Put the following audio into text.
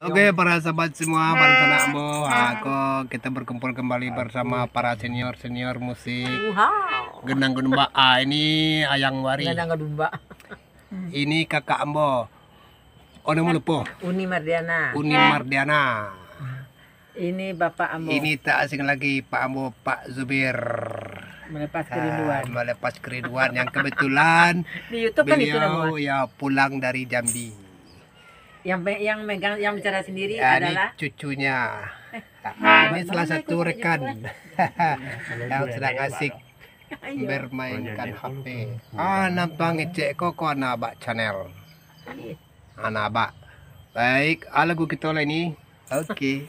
Oke, para sahabat semua, para anakmu, kita berkumpul kembali bersama para senior musik Wow. Gendang Gedumba. Ini Ayang Wari. Gendang Gedumba. Ini kakak Ambo. Ono mulupo. Uni Mardiana. Uni Mardiana. Ini Bapak Ambo. Ini tak asing lagi Pak Ambo, Pak Zubir. Melepas kerinduan. Melepas kerinduan yang kebetulan Di YouTube kan itu beliau ya pulang dari Jambi. Yang megang, yang bicara sendiri Ya, adalah ini cucunya. Ini salah satu rekan yang sedang asik bermainkan HP. Nampang ngecek kok Anabak channel. Anabak. Baik, lagu kita ini. Oke.